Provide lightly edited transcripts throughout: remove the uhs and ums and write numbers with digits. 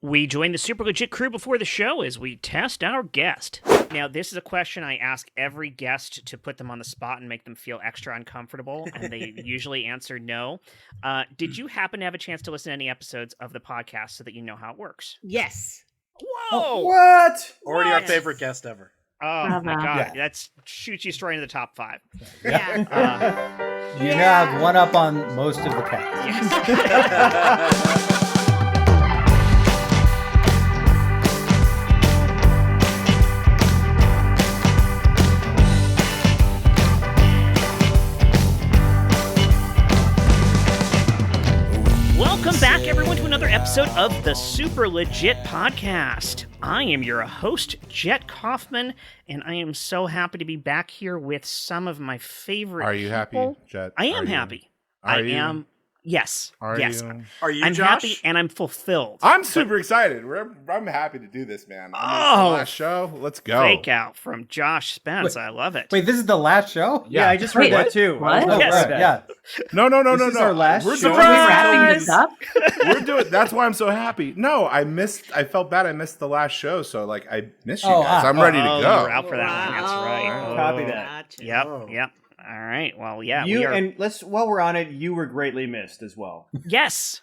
We join the super legit crew before the show as we test our guest. Now, this is a question I ask every guest to put them on the spot and make them feel extra uncomfortable, and they usually answer no. Did you happen to have a chance to listen to any episodes of the podcast so that you know how it works? Yes. Whoa! What? Already our favorite guest ever. Oh my god, that shoots you straight into the top 5. Yeah. You now have one up on most of the cast. Yes. Welcome back, everyone, to another episode of the Super Legit Podcast. I am your host, Jet Kaufman, and I am so happy to be back here with some of my favorite Are you people. happy, Jet? I am happy. I am. Yes. Yes. Are you, I'm Josh? happy and I'm fulfilled. I'm super excited. I'm happy to do this, man. Last show. Let's go. Fake out from Josh Spence. I love it. Wait, this is the last show? Yeah, I just heard that too. What? Oh, Yes. right, yeah. No. This is our last We're show. Are we wrapping this up? We're doing. That's why I'm so happy. No, I felt bad. I missed the last show, so like I missed you guys. I'm ready to Oh, go. you're out for that one. That's right. Copy that. Gotcha. Yep. All right. Well, yeah. And while we're on it, you were greatly missed as well. Yes.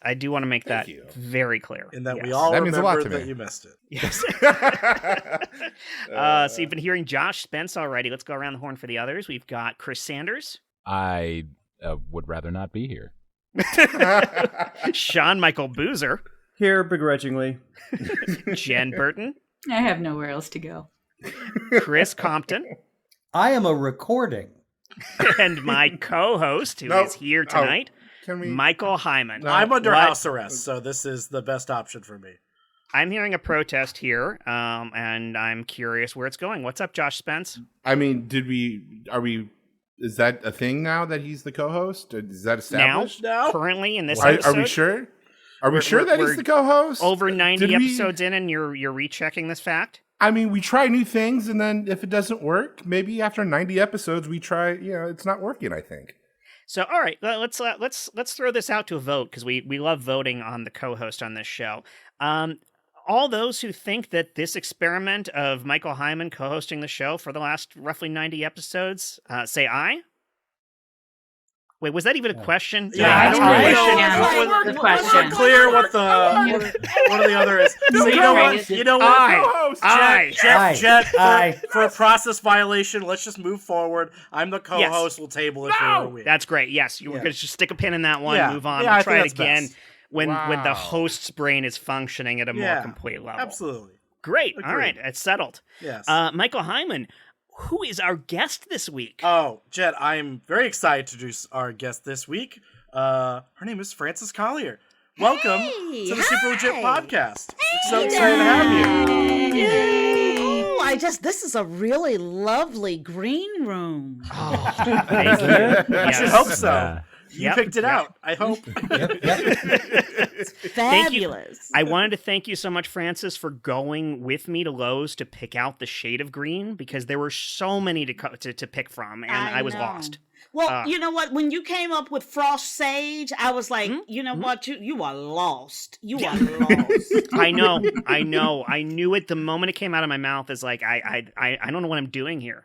I do want to make that very clear. In that yes. we all That means a lot remember to that me. you missed it. Yes. So you've been hearing Josh Spence already. Let's go around the horn for the others. We've got Chris Sanders. I would rather not be here. Sean Michael Boozer. Here, begrudgingly. Jen Burton. I have nowhere else to go. Chris Compton. I am a recording. And my co-host, who is here tonight, Michael Heiman. I'm under house arrest, so this is the best option for me. I'm hearing a protest here, and I'm curious where it's going. What's up, Josh Spence? I mean, is that a thing now that he's the co-host? Is that established? No. Currently in this Are episode? we sure? Are we sure that he's the co-host? Over 90 episodes in, and you're rechecking this fact? I mean, we try new things, and then if it doesn't work, maybe after 90 episodes, we try. It's not working. I think. So, all right, let's throw this out to a vote because we love voting on the co-host on this show. All those who think that this experiment of Michael Heiman co-hosting the show for the last roughly 90 episodes, say aye. Wait, was that even a question? Yeah, I don't don't know. understand the question. It's clear what the other is. So you know what? You know what? Jet, for a process violation, let's just move forward. I'm the co-host. We'll table it for a week. That's great. Yes, you were going to just stick a pin in that one, move on, I try it think that's again best. when the host's brain is functioning at a more complete level. Absolutely. Great. Agreed. All right, it's settled. Yes. Michael Heiman, who is our guest this week? Oh, Jet, I'm very excited to introduce our guest this week. Her name is Frances Callier. Welcome to the Super Legit Podcast. We're so excited to have you. Oh, this is a really lovely green room. Oh, thank you. I should hope so. You Yep. picked it out. I hope. It's fabulous. I wanted to thank you so much, Frances, for going with me to Lowe's to pick out the shade of green because there were so many to pick from, and I was lost. Well, you know what? When you came up with frost sage, I was like, you know what? You are lost. You are lost. I know. I knew it the moment it came out of my mouth. Is like I don't know what I'm doing here.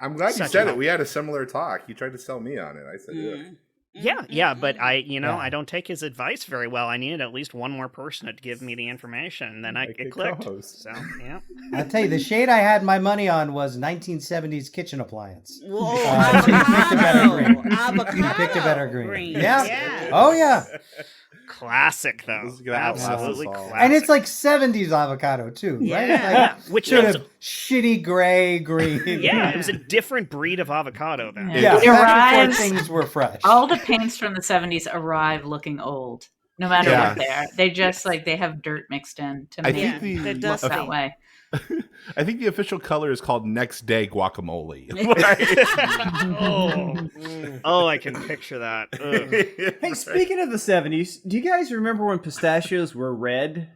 I'm glad you said it. We had a similar talk. You tried to sell me on it. I said, Yeah, but I don't take his advice very well. I needed at least one more person to give me the information, and then it clicked. Co-host. So, yeah. I'll tell you, the shade I had my money on was 1970s kitchen appliance. Whoa, So you picked a better green. avocado. You picked a better green. Yeah. Yeah. Oh, yeah. Classic, though. This is gonna outlast Absolutely us all. classic. And it's like 70s avocado, too, right? Yeah. Like, Which sort is of shitty gray green. it was a different breed of avocado then. Yeah, It back arrives- before things were fresh. All the paints from the 70s arrive looking old, no matter what they are. They just they have dirt mixed in to I make think it the look that way. I think the official color is called Next Day Guacamole. Oh, I can picture that. Ugh. Hey, speaking of the 70s, do you guys remember when pistachios were red?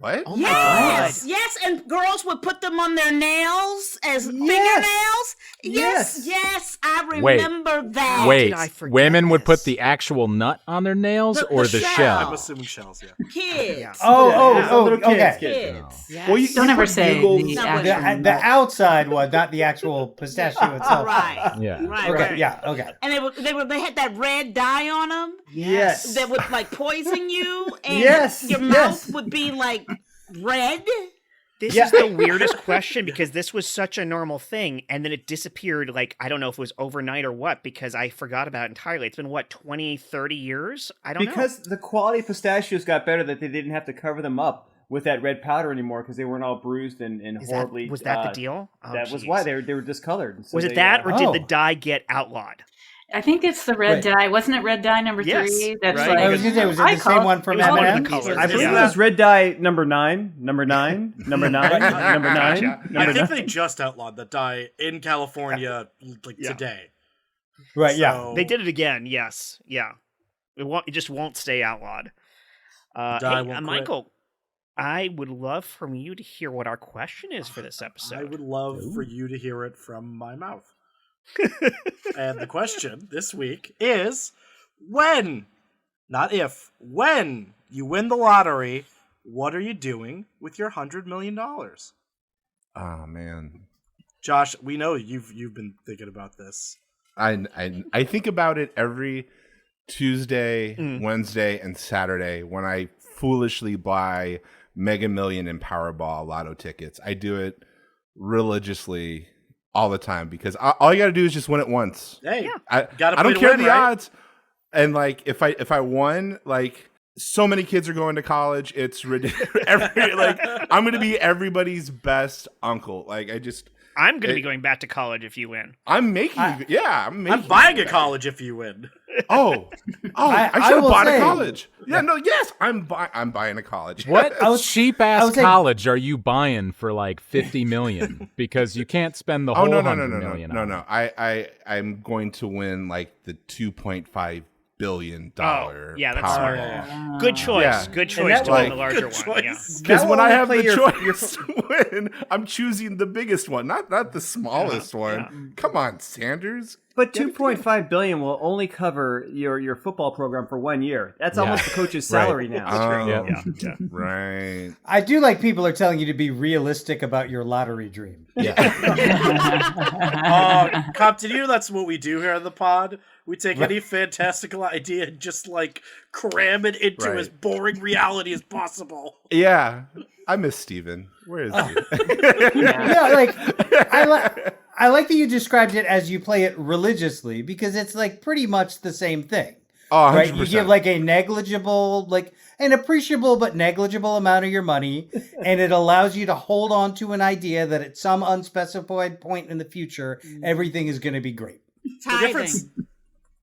What? Oh Yes, yes, and girls would put them on their nails as fingernails. Yes, I remember that. Wait, I forget women would put this? the actual nut on their nails or the shell. shell? I'm assuming shells, yeah. Kids. Okay. Kids. Yes. Well, Don't ever say the Somebody- actual The outside one, not the actual pistachio itself. Right. Yeah. Right. Okay. Right. Yeah. Okay. And they had that red dye on them Yes. that would like poison you, and Yes, your mouth would be like red. This is the weirdest question because this was such a normal thing, and then it disappeared, like, I don't know if it was overnight or what, because I forgot about it entirely. It's been, 20, 30 years? I don't know. Because the quality of pistachios got better that they didn't have to cover them up with that red powder anymore because they weren't all bruised and horribly... Was that the deal? Oh, that was geez. why they were discolored. So Was it they, that, or did Oh. the dye get outlawed? I think it's the red dye. Wasn't it red dye number Yes, 3? That's right. like I was going to say, was it I the call same it- one from it was one of the M&M's? colors. I believe Yeah. it was red dye number 9, number 9, number 9, number 9, Gotcha. number I 9. think they just outlawed the dye in California today. Right, yeah. So- They did it again, yes. Yeah. It just won't stay outlawed. dye Hey, won't quit. Michael, I would love from you to hear what our question is for this episode. I would love for you to hear it from my mouth. And the question this week is, when, not if, when you win the lottery, what are you doing with your $100 million? Oh man, Josh, we know you've been thinking about this. I think about it every Tuesday, Wednesday, and Saturday when I foolishly buy Mega Million and Powerball lotto tickets. I do it religiously all the time because all you got to do is just win it once. Hey, I gotta don't play to care win, the right? odds. And like if I won, like so many kids are going to college, it's ridiculous. I'm gonna be everybody's best uncle. Like I'm going to be going back to college if you win. I'm making I'm I'm buying a college if you win. I should I have will bought say- a college. Yes, I'm buying a college. What cheap ass would say- college are you buying for like $50 million? Because you can't spend the whole $100 million. No. I'm going to win like the $2.5 billion yeah, that's Powerball. smart. Good choice. Yeah. Good And choice that to will- win the larger Good one. Yeah. choice. Because That when will I only have play the your- choice to win, I'm choosing the biggest one, not the smallest one. Come on, Sanders. But $2.5 billion will only cover your football program for 1 year. That's almost the coach's salary now. Oh, right. I do like people are telling you to be realistic about your lottery dream. Compton, you know that's what we do here on the pod. We take any fantastical idea and just like cram it into Right. as boring reality as possible. Yeah, I miss Steven. Where is he? Yeah, like I like that you described it as you play it religiously because it's like pretty much the same thing. Oh, 100%. Right? You give like a negligible, like an appreciable but negligible amount of your money, and it allows you to hold on to an idea that at some unspecified point in the future, everything is going to be great. The difference,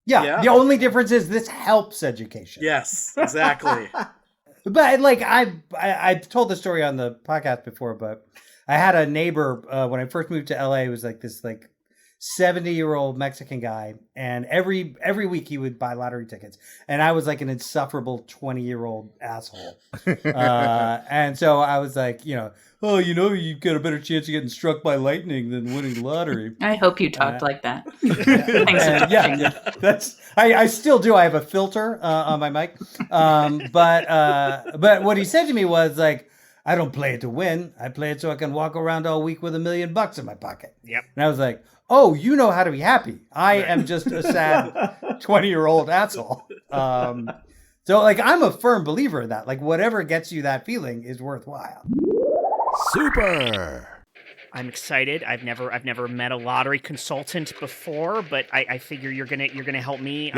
Yeah, the only difference is this helps education. yes, exactly. But like I've told the story on the podcast before, but I had a neighbor when I first moved to LA. It was like this 70-year-old Mexican guy, and every week he would buy lottery tickets, and I was like an insufferable 20-year-old asshole. And so I was like, you got a better chance of getting struck by lightning than winning the lottery. I hope you talked like that. Thanks for touching. That's I still do. I have a filter on my mic, but what he said to me was like, I don't play it to win. I play it so I can walk around all week with $1 million in my pocket. Yep. And I was like, oh, you know how to be happy. I am just a sad 20-year-old asshole. So like, I'm a firm believer in that. Like, whatever gets you that feeling is worthwhile. Super. I'm excited. I've never met a lottery consultant before, but I figure you're gonna help me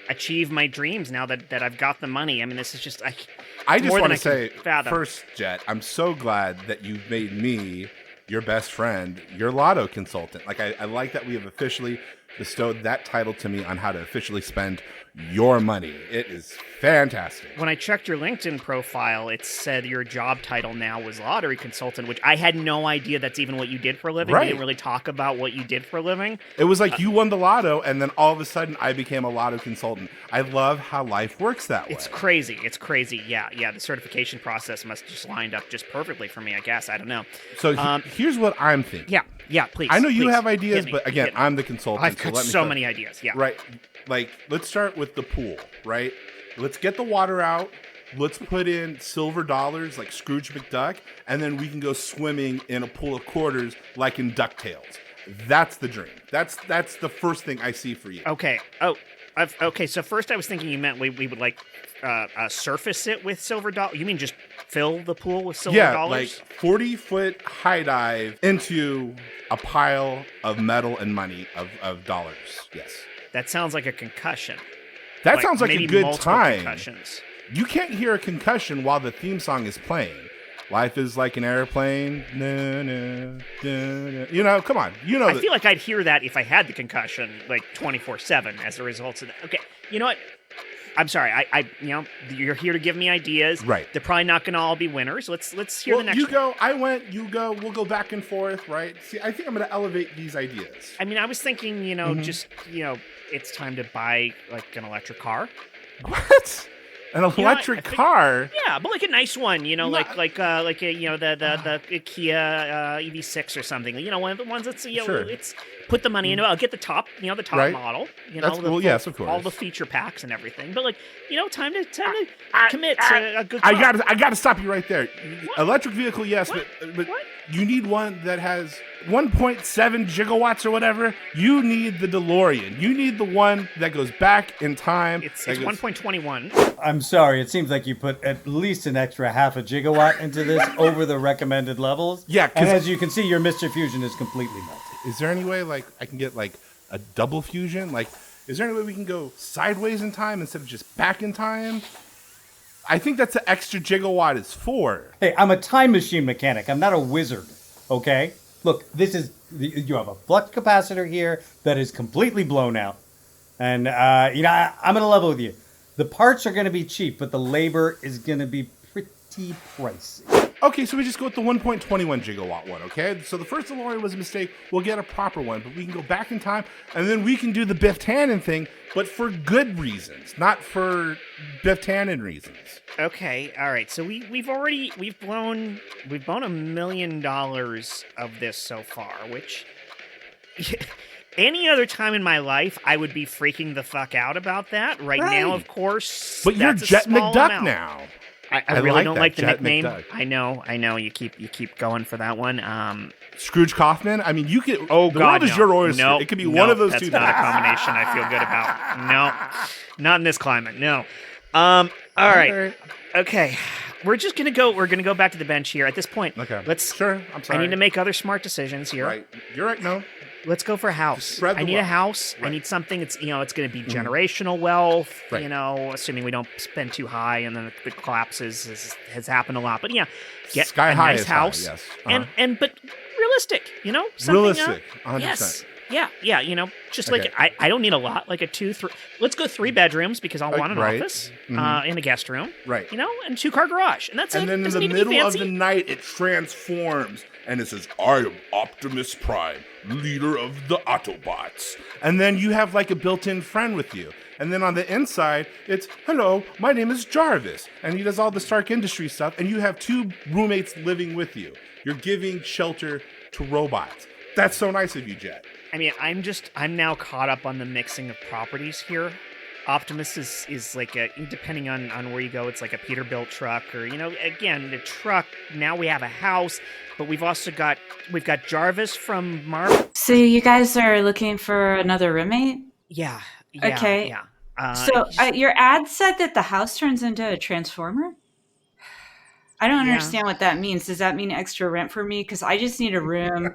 achieve my dreams now that I've got the money. I mean, this is just I just more want than to I say can fathom. first, Jet, I'm so glad that you've made me your best friend, your lotto consultant. Like I like that we have officially bestowed that title to me on how to officially spend your money. It is fantastic. When I checked your LinkedIn profile, it said your job title now was lottery consultant, which I had no idea that's even what you did for a living. Right. You didn't really talk about what you did for a living. It was like you won the lotto, and then all of a sudden I became a lotto consultant. I love how life works that way. It's crazy. It's crazy. Yeah. The certification process must just lined up just perfectly for me, I guess. I don't know. So here's what I'm thinking. Yeah, please. I know you please. have ideas, Hit me, but again, hit me. I'm the consultant. I've got so many ideas, yeah. Right. Like, let's start with the pool, right? Let's get the water out. Let's put in silver dollars like Scrooge McDuck, and then we can go swimming in a pool of quarters like in DuckTales. That's the dream. That's the first thing I see for you. Okay. Okay, so first I was thinking you meant we would like surface it with silver dollars. You mean just fill the pool with silver dollars? Yeah, like 40-foot high dive into a pile of metal and money of dollars. Yes. That sounds like a concussion. That sounds like a good multiple time. Concussions. You can't hear a concussion while the theme song is playing. Life is like an airplane. Na, na, na, na. You know, come on. You know. I feel like I'd hear that if I had the concussion, like 24/7 as a result of that. Okay, you know what? I'm sorry. I you're here to give me ideas. Right. They're probably not going to all be winners. Let's hear the next you one. go, I went, you go, we'll go back and forth, right? See, I think I'm going to elevate these ideas. I mean, I was thinking, just, it's time to buy like an electric car. What? An electric car? Yeah, but like a nice one, like a, the Kia EV6 or something. One of the ones that's Sure. it's put the money into. I'll get the top, the top Right. model. Yes, of course. All the feature packs and everything. But time to commit to a good car. I got to stop you right there. What? Electric vehicle, yes, What? but What? you need one that has 1.7 gigawatts or whatever. You need the DeLorean. You need the one that goes back in time. It's 1.21. I'm sorry. It seems like you put at least an extra half a gigawatt into this over the recommended levels. Yeah, and as you can see, your Mr. Fusion is completely melted. Is there any way like I can get like a double fusion? Like, is there any way we can go sideways in time instead of just back in time? I think that's the extra gigawatt is for. Hey, I'm a time machine mechanic. I'm not a wizard. Okay? Look, you have a flux capacitor here that is completely blown out. And, I'm going to level with you. The parts are going to be cheap, but the labor is going to be pretty pricey. Okay, so we just go with the 1.21 gigawatt one, okay? So the first DeLorean was a mistake. We'll get a proper one, but we can go back in time, and then we can do the Biff Tannen thing, but for good reasons, not for Biff Tannen reasons. Okay, all right. So we've blown $1 million of this so far, which any other time in my life I would be freaking the fuck out about that. Right now, of course. But you're that's a Jet small McDuck amount. now. I really don't that, like the Jet nickname. McDuck. I know. You keep going for that one. Scrooge Kaufman. I mean, you could. Oh the God, world is your oyster. No, it could be one of those that's two. That's not things. a combination I feel good about. No, not in this climate. No. All right. Okay. We're gonna go back to the bench here. At this point, Okay. Sure. I'm sorry. I need to make other smart decisions here. Right. You're right. No. Let's go for a house. Spread the I need a wealth. house. Right. I need something. It's it's going to be generational wealth. Right. Assuming we don't spend too high, and then the collapse has happened a lot. But yeah, get Sky a high nice is high, house. yes. And but realistic. Something, Realistic. 100%. Yes. Yeah. Just Okay. like I don't need a lot. Like a 2-3. Let's go 3 bedrooms because I'll want an right. office Mhm. in a guest room. Right. And 2-car garage, and that's it. And then in Doesn't the need to be middle of fancy. the night, it transforms and it says, "I am Optimus Prime, leader of the Autobots." And then you have like a built-in friend with you. And then on the inside, it's, "Hello, my name is Jarvis." And he does all the Stark Industries stuff. And you have 2 roommates living with you. You're giving shelter to robots. That's so nice of you, Jet. I mean, I'm now caught up on the mixing of properties here. Optimus is like depending on where you go, it's like a Peterbilt truck or, again, the truck. Now we have a house, but we've got Jarvis from Marvel. So you guys are looking for another roommate? Yeah. Okay. Yeah. So your ad said that the house turns into a transformer? I don't understand what that means. Does that mean extra rent for me? Because I just need a room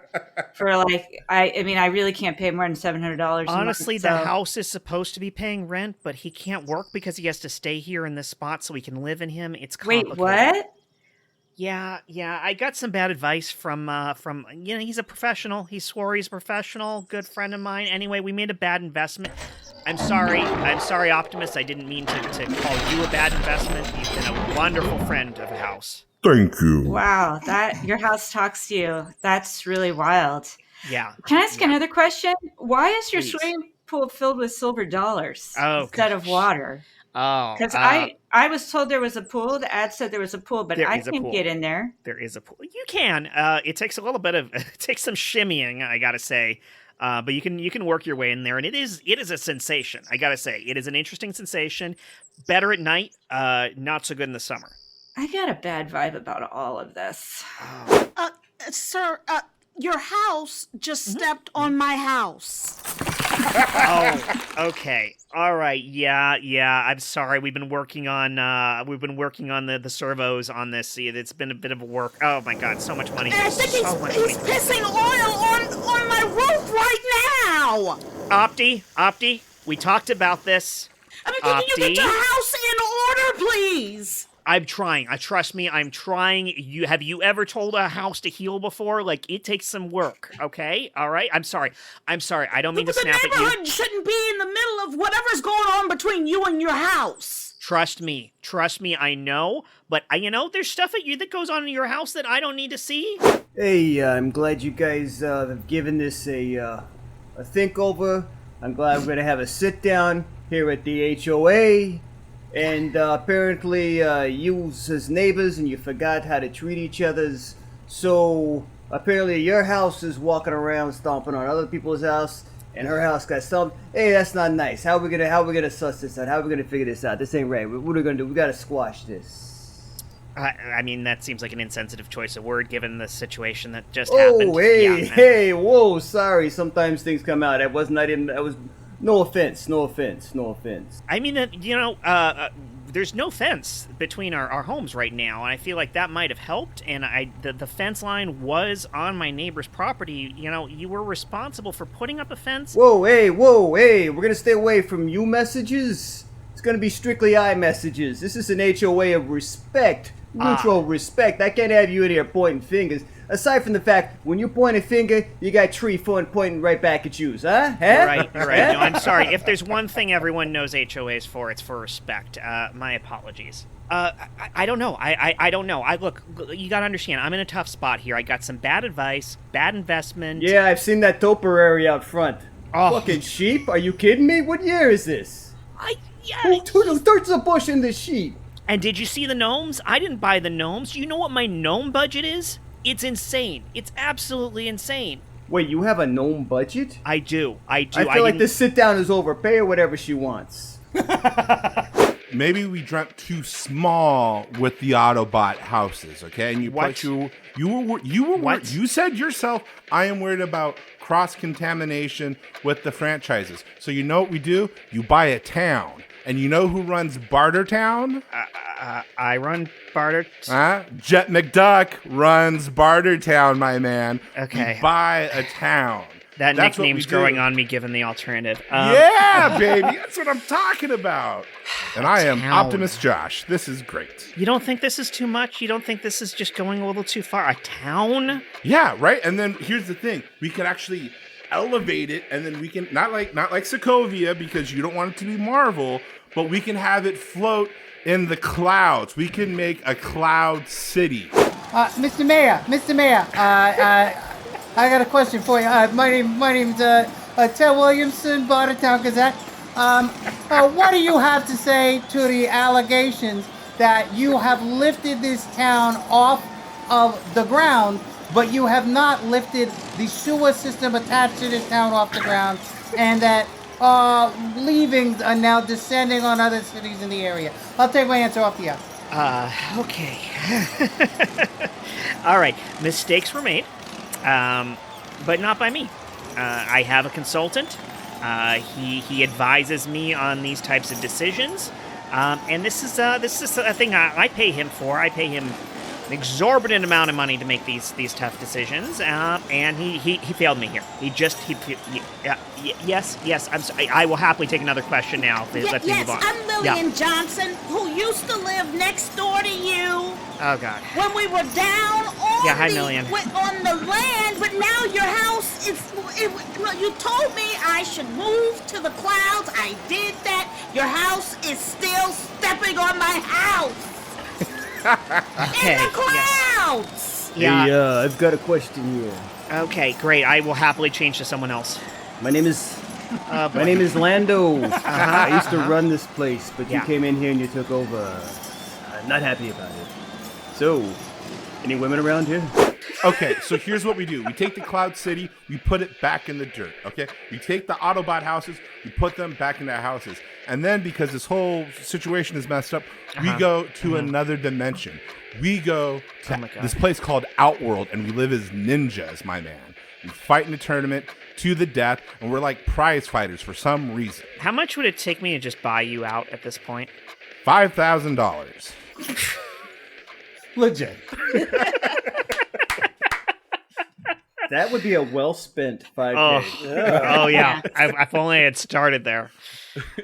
for I really can't pay more than $700. Honestly, a month, so. the house is supposed to be paying rent, but he can't work because he has to stay here in this spot so we can live in him. It's complicated. Wait, what? Yeah. I got some bad advice from he's a professional. He swore he's a professional, good friend of mine. Anyway, we made a bad investment. I'm sorry, Optimus. I didn't mean to call you a bad investment. You've been a wonderful friend of the house. Thank you. Wow, your house talks to you. That's really wild. Yeah. Can I ask another question? Why is your Please. swimming pool filled with silver dollars instead of gosh. water? Oh. Because I was told there was a pool. The ad said there was a pool, but I can't get in there. There is a pool. You can. It takes a little bit of it takes some shimmying, I gotta say. But you can work your way in there, and it is a sensation. I gotta say, it is an interesting sensation. Better at night, not so good in the summer. I got a bad vibe about all of this. Sir, your house just stepped on my house. Oh, okay. All right. Yeah. I'm sorry. We've been working on the servos on this. See, it's been a bit of work. Oh my God, so much money. And I think he's pissing oil on my roof right now. Opti, we talked about this. I mean, can you get your house in order, please? I'm trying. Trust me, I'm trying. Have you ever told a house to heal before? Like, it takes some work, okay? All right? I'm sorry. I don't mean to snap at you. The neighborhood shouldn't be in the middle of whatever's going on between you and your house. Trust me, I know. But, there's stuff at you that goes on in your house that I don't need to see. Hey, I'm glad you guys have given this a think over. I'm glad we're going to have a sit down here at the HOA. And apparently you as neighbors and you forgot how to treat each other's. So apparently your house is walking around stomping on other people's house, and her house got stomped. Hey, that's not nice. How are we gonna suss this out? How are we gonna figure this out? This ain't right. What are we gonna do? We gotta squash this. I mean, that seems like an insensitive choice of word given the situation that just happened. Oh, hey, whoa, sorry. Sometimes things come out. That was. No offense. I mean, there's no fence between our homes right now, and I feel like that might have helped, and the fence line was on my neighbor's property. You were responsible for putting up a fence. Whoa, hey, we're gonna stay away from you messages. It's gonna be strictly I messages. This is an HOA of respect, mutual respect. I can't have you in here pointing fingers. Aside from the fact, when you point a finger, you got tree pointing right back at you, huh? You're right. No, I'm sorry. If there's one thing everyone knows HOAs for, it's for respect. My apologies. I don't know. I don't know. Look, you gotta understand, I'm in a tough spot here. I got some bad advice, bad investment. Yeah, I've seen that topiary out front. Oh. Fucking sheep? Are you kidding me? What year is this? Who starts a bush in the sheep? And did you see the gnomes? I didn't buy the gnomes. Do you know what my gnome budget is? It's insane. It's absolutely insane. Wait, you have a gnome budget? I do. I feel like this sit down is over. Pay her whatever she wants. Maybe we dreamt too small with the Autobot houses, okay? And you said yourself, I am worried about cross-contamination with the franchises. So you know what we do? You buy a town. And you know who runs Bartertown? I run Bartertown. Jet McDuck runs Bartertown, my man. Okay. You buy a town. That's nickname's growing on me given the alternative. Yeah, baby. That's what I'm talking about. And I am Optimus Josh. This is great. You don't think this is too much? You don't think this is just going a little too far? A town? Yeah, right? And then here's the thing. We could actually elevate it, and then we can, not like Sokovia, because you don't want it to be Marvel, but we can have it float in the clouds. We can make a cloud city. Mr. Mayor, I got a question for you. My name's Ted Williamson, Bartertown Gazette. What do you have to say to the allegations that you have lifted this town off of the ground, but you have not lifted the sewer system attached to this town off the ground, and that leavings are now descending on other cities in the area? I'll take my answer off the air. Okay. All right. Mistakes were made, but not by me. I have a consultant. He advises me on these types of decisions, and this is a thing I pay him for. I pay him an exorbitant amount of money to make these tough decisions, and he failed me here. Yes. I'm sorry. I will happily take another question now. Let's move on. I'm Lillian Johnson, who used to live next door to you. Oh God. When we were down hi, Million. on the land, but now your house is. You told me I should move to the clouds. I did that. Your house is still stepping on my house. Okay. In the clouds. Yes. Yeah. Hey, I've got a question here. Okay, great. I will happily change to someone else. My name is Lando. I used to run this place, but you Yeah. came in here and you took over. I'm not happy about it. So, any women around here? Okay, so here's what we do. We take the Cloud City, we put it back in the dirt, okay? We take the Autobot houses, we put them back in their houses. And then, because this whole situation is messed up, we go to another dimension. We go to this place called Outworld, and we live as ninjas, my man. We fight in a tournament to the death, and we're like prize fighters for some reason. How much would it take me to just buy you out at this point? $5,000. Legit. That would be a well-spent 5K. Oh yeah. If only I had started there.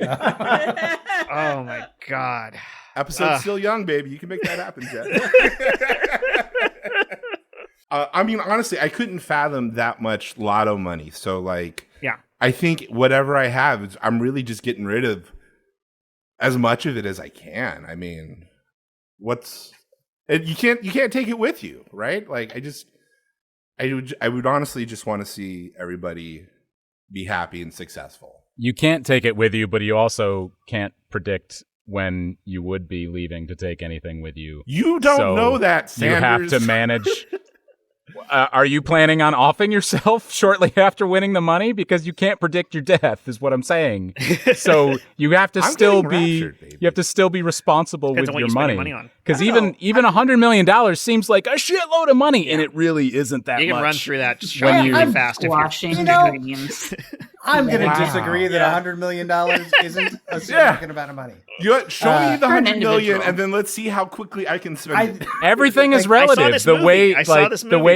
Oh my God. Episode's still young, baby. You can make that happen, Jet. I mean, honestly, I couldn't fathom that much lotto money. So, like, yeah, I think whatever I have, I'm really just getting rid of as much of it as I can. I mean, you can't take it with you, right? Like, I would honestly just want to see everybody be happy and successful. You can't take it with you, but you also can't predict when you would be leaving to take anything with you. You don't know that, Sanders. You have to manage. Are you planning on offing yourself shortly after winning the money? Because you can't predict your death, is what I'm saying. So you have to still be responsible with your money. Because even $100 million seems like a shitload of money, and it really isn't that much. You can run through that really fast. Washing dreams. I'm going to disagree that $100 million isn't a significant amount of money. Show me the $100 million, and then let's see how quickly I can spend it. Everything is relative. The way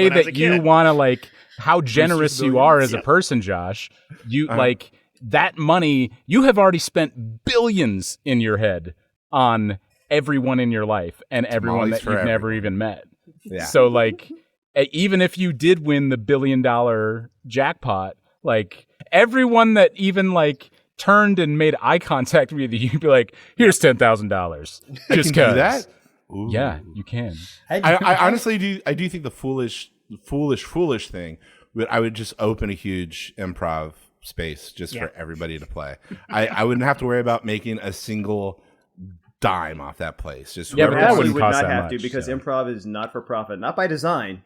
that you want to, like, how generous you are as a person, Josh. You like that money. You have already spent billions in your head on everyone in your life and everyone that you've never even met. Yeah. So, like, even if you did win the $1 billion jackpot, like, everyone that even, like, turned and made eye contact with you, you'd be like, here's $10,000. Just do that? Ooh. Yeah, you can. I honestly do. I do think the foolish thing. I would just open a huge improv space just for everybody to play. I wouldn't have to worry about making a single dime off that place. Just but that wouldn't would cost not that have much, to, because so. improv is not for profit, not by design.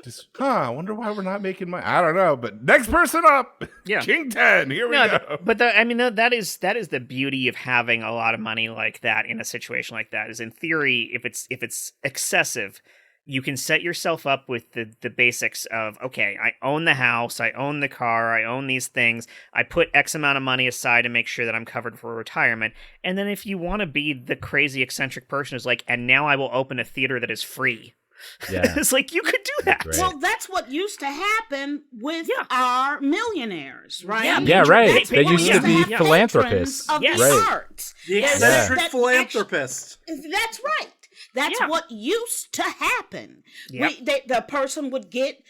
Just, I wonder why we're not making money. I don't know, but next person up. Yeah. King 10. Here we go. But that is the beauty of having a lot of money like that in a situation like that. Is in theory, if it's excessive, you can set yourself up with the basics of, okay, I own the house, I own the car, I own these things, I put X amount of money aside to make sure that I'm covered for retirement. And then if you want to be the crazy eccentric person who's like, and now I will open a theater that is free. Yeah. It's like, you could do that. Well, that's what used to happen with our millionaires, right? Yeah, right. They used to be philanthropists. Of the arts. The eccentric philanthropist. That's right. That's what used to happen. Yep. The person would get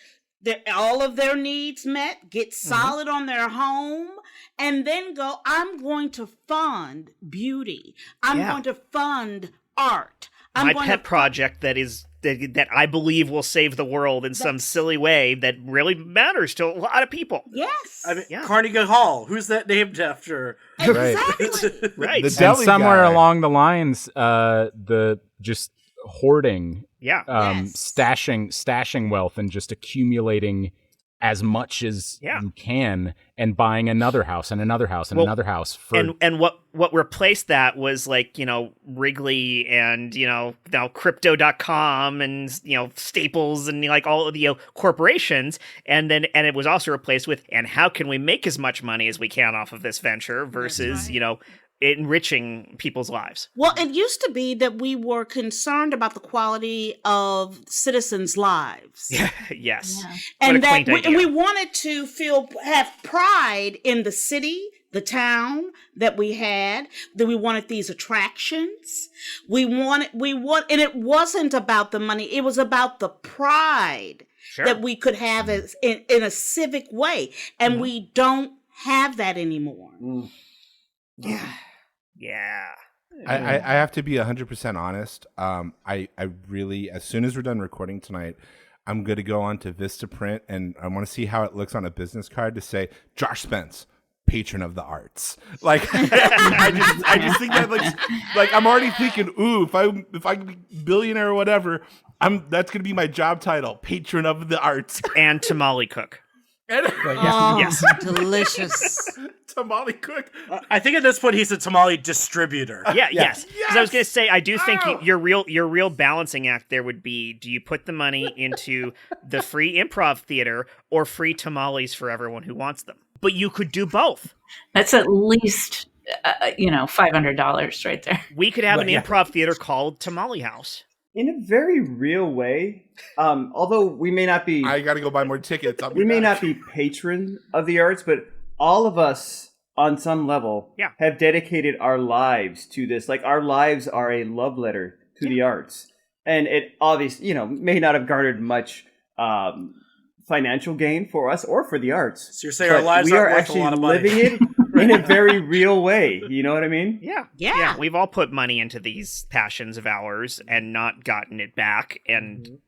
all of their needs met, get solid on their home, and then go, I'm going to fund beauty. I'm going to fund art. My pet project that I believe will save the world in some silly way that really matters to a lot of people. Yes. I mean, Carnegie Hall. Who's that named after? Exactly. Right. The deli somewhere guy. along the lines, the just hoarding, stashing wealth and just accumulating as much as you can, and buying another house and another house and another house. And what replaced that was, like, Wrigley and, now crypto.com and, Staples and, like, all of the corporations. And it was also replaced with, and how can we make as much money as we can off of this venture versus, enriching people's lives. Well, it used to be that we were concerned about the quality of citizens' lives. Yes. And that we wanted to have pride in the city the town that we had, that we wanted these attractions. And it wasn't about the money. It was about the pride that we could have in a civic way. And we don't have that anymore. Yeah. Yeah. I have to be 100% honest. I really, as soon as we're done recording tonight, I'm going to go on to Vistaprint and I want to see how it looks on a business card to say, Josh Spence, patron of the arts. Like, I just think that like I'm already thinking, ooh, if I can be billionaire or whatever, that's going to be my job title, patron of the arts. And tamale cook. Yes. Delicious. Tamale cook. I think at this point he's a tamale distributor. Yes. Because I was going to say, I do think your real balancing act there would be: do you put the money into the free improv theater or free tamales for everyone who wants them? But you could do both. That's at least $500 right there. We could have an improv theater called Tamale House. In a very real way, although we may not be... I got to go buy more tickets. We may not be patron of the arts, but all of us, on some level, have dedicated our lives to this. Like, our lives are a love letter to the arts. And it obviously, may not have garnered much financial gain for us or for the arts. So you're saying our lives are worth actually a lot of money. living it in a very real way. You know what I mean? Yeah. We've all put money into these passions of ours and not gotten it back. And,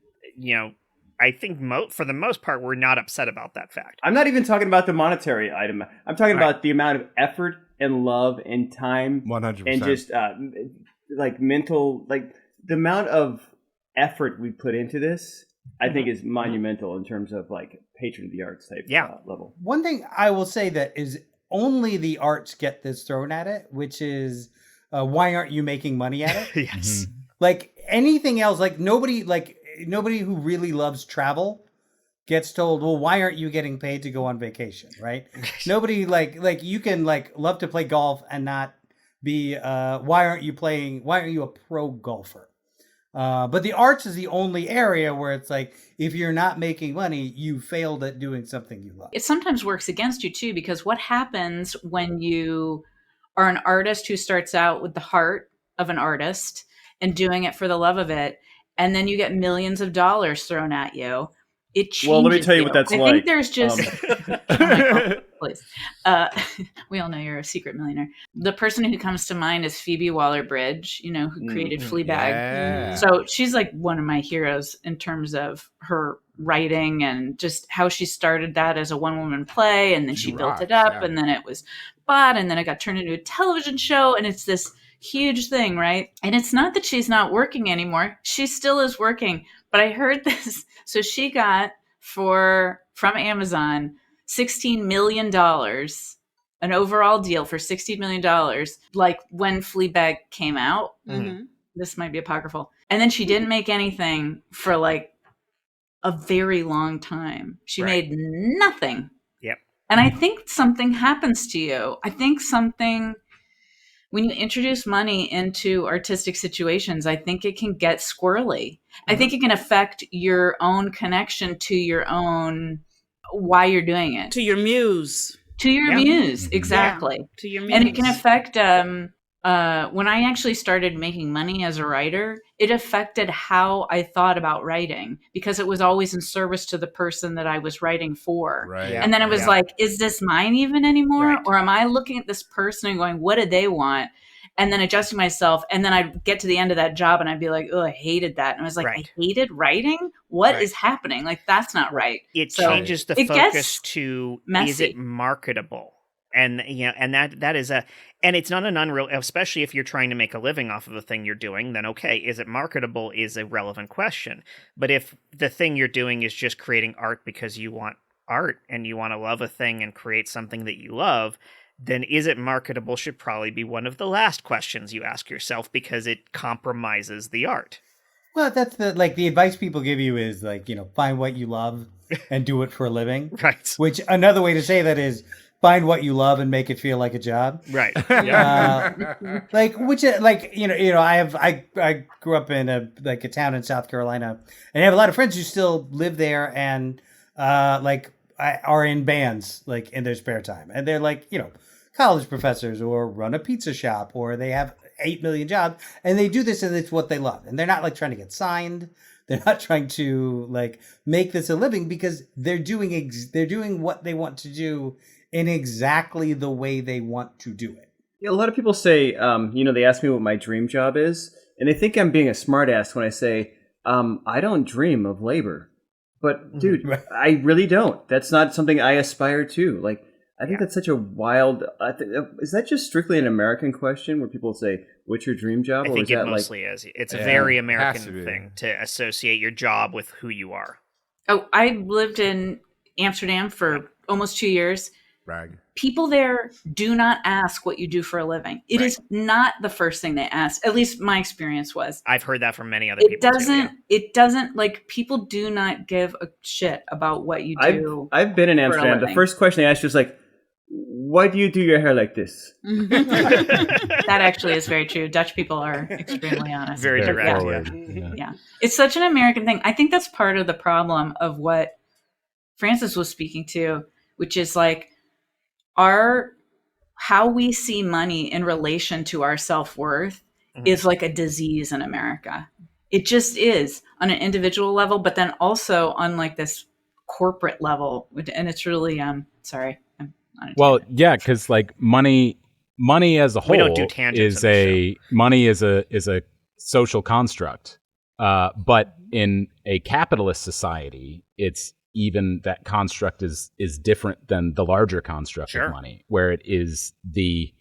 I think for the most part, we're not upset about that fact. I'm not even talking about the monetary item. I'm talking about the amount of effort and love and time. 100%. And just mental, the amount of effort we put into this, I think is monumental in terms of patron of the arts type level. One thing I will say that is only the arts get this thrown at it, which is why aren't you making money at it? Yes. Like anything else, nobody who really loves travel gets told, well, why aren't you getting paid to go on vacation, right? Nobody you can love to play golf and not be why aren't you a pro golfer? But the arts is the only area where it's if you're not making money, you failed at doing something you love. It sometimes works against you too, because what happens when you are an artist who starts out with the heart of an artist and doing it for the love of it, and then you get millions of dollars thrown at you? It changes. Well, let me tell you what that's like. I think there's just... please. We all know you're a secret millionaire. The person who comes to mind is Phoebe Waller-Bridge, who created Fleabag. Yeah. So she's one of my heroes in terms of her writing and just how she started that as a one-woman play, and then she built it up, and then it was bought, and then it got turned into a television show, and it's this huge thing, right? And it's not that she's not working anymore. She still is working. But I heard this. So she got from Amazon $16 million, an overall deal for $16 million, when Fleabag came out. Mm-hmm. This might be apocryphal. And then she didn't make anything for a very long time. She made nothing. Yep. And I think something happens to you. I think when you introduce money into artistic situations, I think it can get squirrely. I think it can affect your own connection to your own, why you're doing it. To your muse. To your muse, exactly. Yeah, to your muse. And it can affect, when I actually started making money as a writer, it affected how I thought about writing, because it was always in service to the person that I was writing for. Right. And then it was is this mine even anymore? Right. Or am I looking at this person and going, what did they want? And then adjusting myself. And then I'd get to the end of that job and I'd be like, oh, I hated that. And I was like, I hated writing? What is happening? That's not right. It changes the focus to, messy. Is it marketable? And and that is and it's not an unreal, especially if you're trying to make a living off of the thing you're doing, then okay, is it marketable is a relevant question. But if the thing you're doing is just creating art because you want art and you want to love a thing and create something that you love, then is it marketable should probably be one of the last questions you ask yourself, because it compromises the art. Well, that's the advice people give you is find what you love and do it for a living. Right. Which another way to say that is find what you love and make it feel like a job. Right. I grew up in a town in South Carolina, and I have a lot of friends who still live there and are in bands in their spare time, and they're college professors or run a pizza shop or they have 8 million jobs, and they do this and it's what they love. And they're not like trying to get signed. They're not trying to like make this a living because they're doing what they want to do in exactly the way they want to do it. Yeah, a lot of people say, they ask me what my dream job is, and they think I'm being a smartass when I say, I don't dream of labor. But, dude, I really don't. That's not something I aspire to. Like, I think that's such a wild... is that just strictly an American question where people say, what's your dream job? I think it mostly is. It's a very American thing to associate your job with who you are. Oh, I lived in Amsterdam for almost 2 years. Brag. People there do not ask what you do for a living. It is not the first thing they ask. At least my experience was. I've heard that from many other people. It doesn't like people do not give a shit about what you do. I've been in Amsterdam. The first question they ask you is like, why do you do your hair like this? That actually is very true. Dutch people are extremely honest. Very direct. Yeah. It's such an American thing. I think that's part of the problem of what Frances was speaking to, which is like how we see money in relation to our self-worth is like a disease in America. It just is on an individual level, but then also on like this corporate level. And it's really, sorry. Well, yeah, because like money as a whole is a social construct. But in a capitalist society, it's even that construct is different than the larger construct of money, where it is the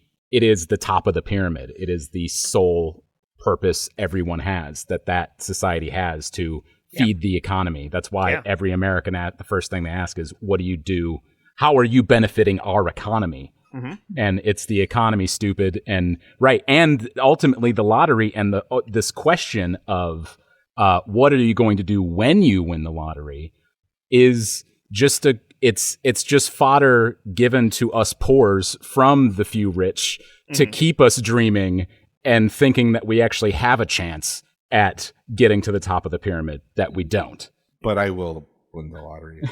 top of the pyramid. It is the sole purpose everyone has, that society has to feed the economy. That's why every American the first thing they ask is, what do you do? How are you benefiting our economy? Mm-hmm. And it's the economy, stupid. And ultimately the lottery and this question of what are you going to do when you win the lottery is just it's just fodder given to us poors from the few rich to keep us dreaming and thinking that we actually have a chance at getting to the top of the pyramid that we don't. But I will win the lottery.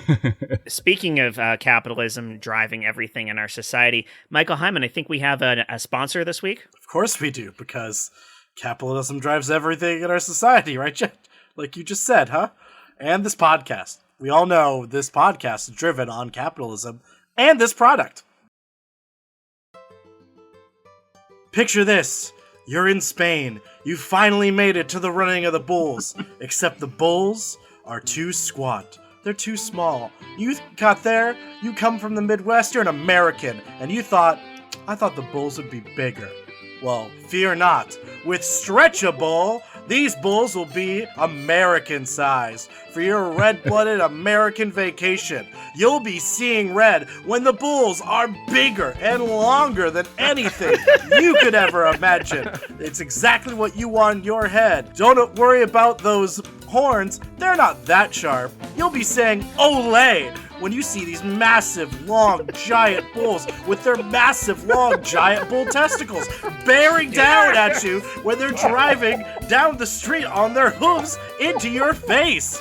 Speaking of capitalism driving everything in our society, Michael Heiman, I think we have a sponsor this week. Of course we do, because capitalism drives everything in our society, right, Jet? Like you just said, huh? And this podcast. We all know this podcast is driven on capitalism and this product. Picture this. You're in Spain. You finally made it to the running of the bulls. Except the bulls are too squat. They're too small. You got there. You come from the Midwest. You're an American. And I thought the bulls would be bigger. Well, fear not. With Stretchable, these bulls will be American size for your red-blooded American vacation. You'll be seeing red when the bulls are bigger and longer than anything you could ever imagine. It's exactly what you want in your head. Don't worry about those horns. They're not that sharp. You'll be saying "Olé" when you see these massive, long, giant bulls with their massive, long, giant bull testicles bearing down at you when they're driving down the street on their hooves into your face.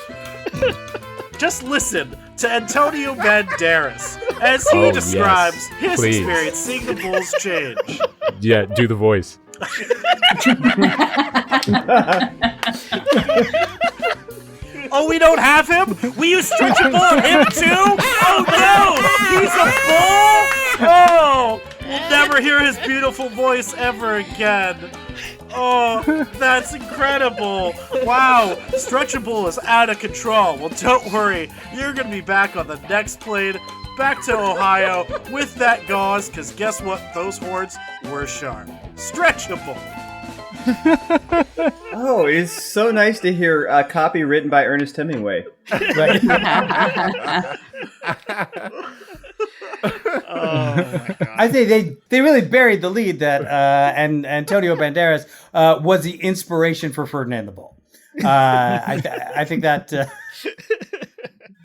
Just listen to Antonio Banderas as he describes his experience seeing the bulls change. Yeah, do the voice. Oh, we don't have him? We use Stretchable on him too? Oh no! He's a bull? Oh! We'll never hear his beautiful voice ever again. Oh, that's incredible. Wow, Stretchable is out of control. Well, don't worry. You're going to be back on the next plane, back to Ohio with that gauze, because guess what? Those horns were sharp. Stretchable. Oh, it's so nice to hear a copy written by Ernest Hemingway. Right? Oh my God. I think they really buried the lead that and Antonio Banderas was the inspiration for Ferdinand the Bull. I think that.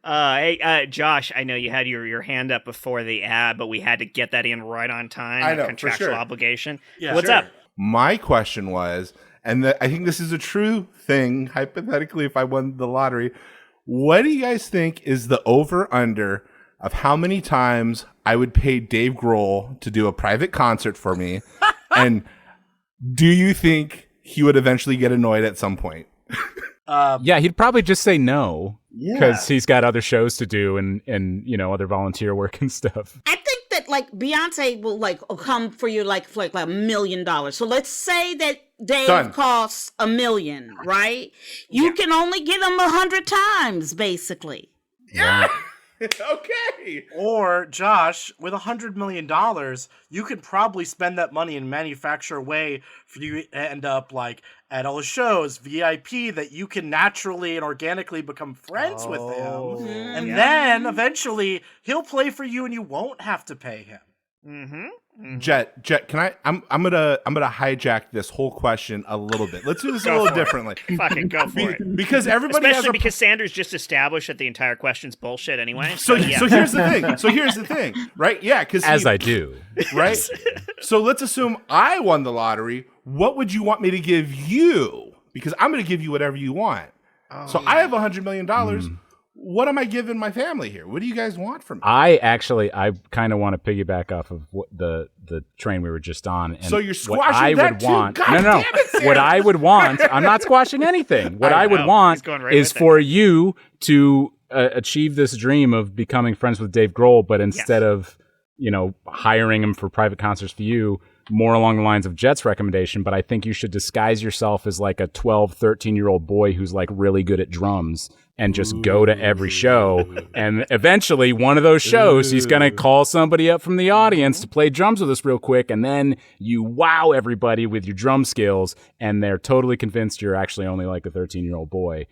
Hey, Josh, I know you had your hand up before the ad, but we had to get that in right on time. I know, contractual for sure. obligation. Yeah, What's up? My question was, and I think this is a true thing, hypothetically, if I won the lottery, what do you guys think is the over-under of how many times I would pay Dave Grohl to do a private concert for me. And do you think he would eventually get annoyed at some point? Yeah, he'd probably just say no because he's got other shows to do and other volunteer work and stuff. I think that like Beyonce will come for you for $1 million. So let's say that Dave costs $1 million, right? You can only get him 100 times, basically. Yeah. Okay. Or Josh, with $100 million, you could probably spend that money and manufacture a way for you to end up at all the shows, VIP, that you can naturally and organically become friends with him, and then eventually he'll play for you, and you won't have to pay him. Mm-hmm. Mm-hmm. Jet, can I? I'm gonna hijack this whole question a little bit. Let's do this a little differently. Fucking go for it. Because everybody, especially because Sanders just established that the entire question's bullshit anyway. So here's the thing. Right? Yeah. Because I do. Right. So let's assume I won the lottery. What would you want me to give you? Because I'm going to give you whatever you want. So I have $100 million. What am I giving my family here? What do you guys want from me? I kind of want to piggyback off of the train we were just on. And so you're squashing that too? God damn it, what I would want, I'm not squashing anything. What I would want is for you to achieve this dream of becoming friends with Dave Grohl, but instead of, hiring him for private concerts for you, more along the lines of Jet's recommendation, but I think you should disguise yourself as like a 12, 13-year-old boy who's like really good at drums and just go to every show. And eventually, one of those shows, he's going to call somebody up from the audience to play drums with us real quick. And then you wow everybody with your drum skills, and they're totally convinced you're actually only like a 13-year-old boy.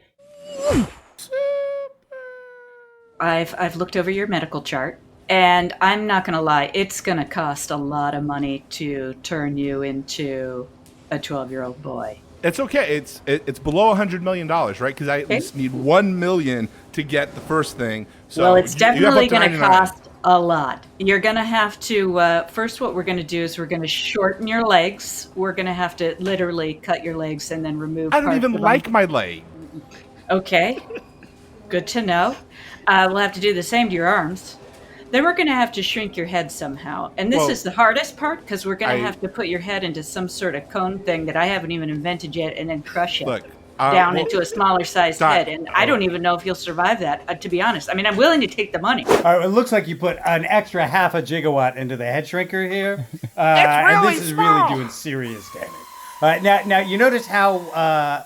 I've looked over your medical chart. And I'm not going to lie, it's going to cost a lot of money to turn you into a 12-year-old boy. It's okay. It's below $100 million, right? Because I at least need $1 million to get the first thing. So well, it's definitely going to cost a lot. You're going to have to, first what we're going to do is we're going to shorten your legs. We're going to have to literally cut your legs and then remove I don't even like my leg. Okay. Good to know. We'll have to do the same to your arms. Then we're going to have to shrink your head somehow. And this is the hardest part because we're going to have to put your head into some sort of cone thing that I haven't even invented yet and then crush it down into a smaller sized head. And I don't even know if you'll survive that, to be honest. I mean, I'm willing to take the money. It looks like you put an extra half a gigawatt into the head shrinker here. And this is really doing serious damage. Now you notice how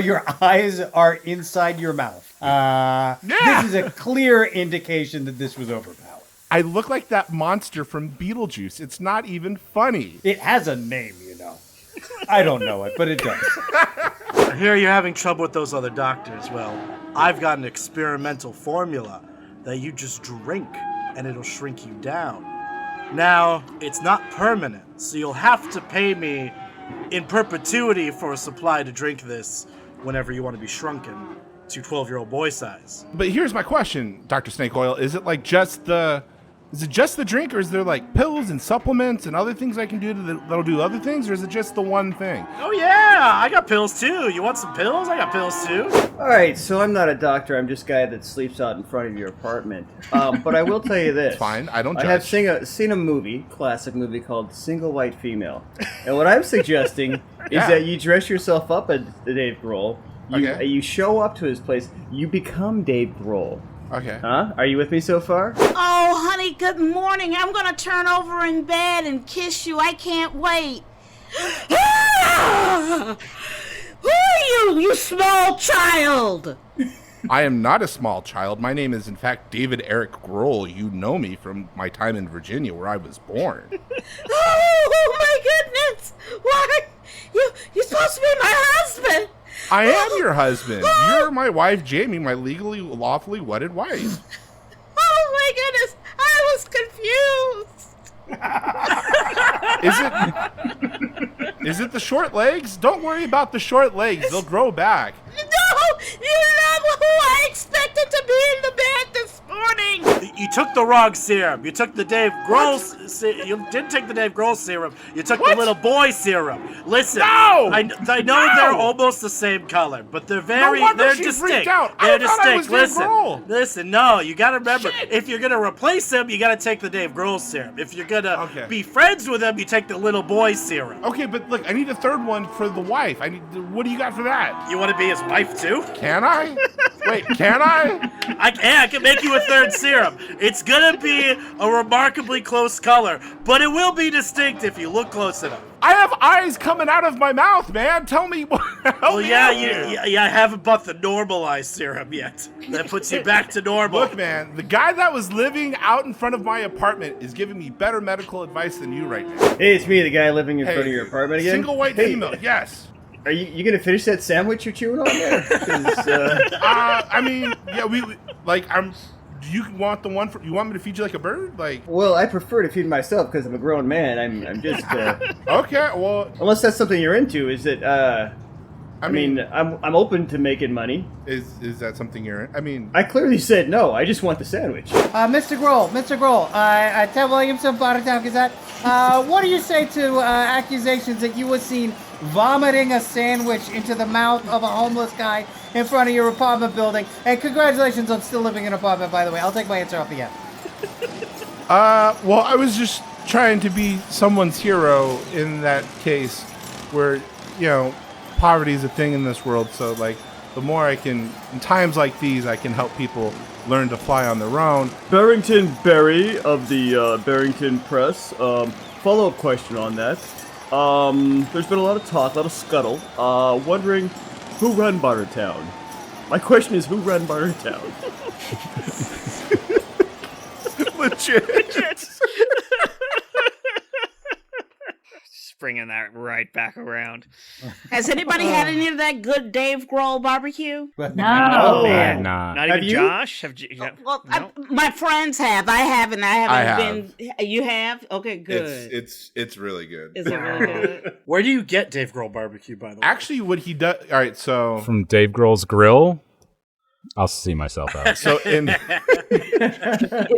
your eyes are inside your mouth. This is a clear indication that this was overpowered. I look like that monster from Beetlejuice. It's not even funny. It has a name, I don't know it, but it does. I hear you're having trouble with those other doctors. Well, I've got an experimental formula that you just drink, and it'll shrink you down. Now, it's not permanent, so you'll have to pay me in perpetuity for a supply to drink this whenever you want to be shrunken to 12-year-old boy size. But here's my question, Dr. Snake Oil. Is it just the drink, or is there like pills and supplements and other things I can do that'll do other things, or is it just the one thing? Oh yeah, I got pills too. You want some pills? I got pills too. All right, so I'm not a doctor. I'm just a guy that sleeps out in front of your apartment. But I will tell you this. It's fine. I don't judge. I have seen a classic movie called Single White Female. And what I'm suggesting is that you dress yourself up as Dave Grohl. You show up to his place. You become Dave Grohl. Okay. Huh? Are you with me so far? Oh, honey, good morning. I'm going to turn over in bed and kiss you. I can't wait. Who are you small child? I am not a small child. My name is, in fact, David Eric Grohl. You know me from my time in Virginia, where I was born. Oh, my goodness. What? You're supposed to be my husband. I am your husband. You're my wife, Jamie, my legally, lawfully wedded wife. Oh my goodness, I was confused. Is it the short legs? Don't worry about the short legs. They'll grow back. No, you're not who I expected to be in the bed this morning. you took the wrong serum. You took the Dave Grohl. You didn't take the Dave Grohl serum. You took the little boy serum. Listen, I know they're almost the same color, but they're they're distinct. They're distinct. Listen. No, you got to remember, if you're gonna replace him, you got to take the Dave Grohl serum. If you're gonna be friends with him, you take the little boy serum. Okay, but look, I need a third one for the wife. What do you got for that? You want to be his wife too? Can I? Wait, can I? I can make you a third serum. It's gonna be a remarkably close color, but it will be distinct if you look close enough. I have eyes coming out of my mouth, man. Tell me what. I haven't bought the normalized serum yet. That puts you back to normal. Look, man, the guy that was living out in front of my apartment is giving me better medical advice than you right now. Hey, it's me, the guy living in front of your apartment again. Single white female, yes. Are you gonna finish that sandwich you're chewing on there? I mean, yeah, do you want the one for? You want me to feed you like a bird? Well, I prefer to feed myself because I'm a grown man. I'm just. Okay, well. Unless that's something you're into, is it? I mean, I'm open to making money. Is that something you're in? I mean, I clearly said no. I just want the sandwich. Mr. Grohl, Ted Williamson, Bartertown Gazette. What do you say to accusations that you were seen vomiting a sandwich into the mouth of a homeless guy in front of your apartment building? And congratulations on still living in an apartment, by the way. I'll take my answer off the end. Well, I was just trying to be someone's hero in that case where, poverty is a thing in this world. So, the more I can, in times like these, I can help people learn to fly on their own. Barrington Berry of the Barrington Press. Follow-up question on that. There's been a lot of talk, a lot of scuttle. Wondering who ran Bartertown. My question is, who ran Bartertown? Legit. Bringing that right back around. Has anybody had any of that good Dave Grohl barbecue? No. Oh, man. Nah. Not even Josh? Well, no? My friends have. I haven't. I haven't been. You have? Okay, good. It's really good. Is it really good? Where do you get Dave Grohl barbecue, by the way? Actually, what he does... All right, so... From Dave Grohl's Grill. I'll see myself out. So if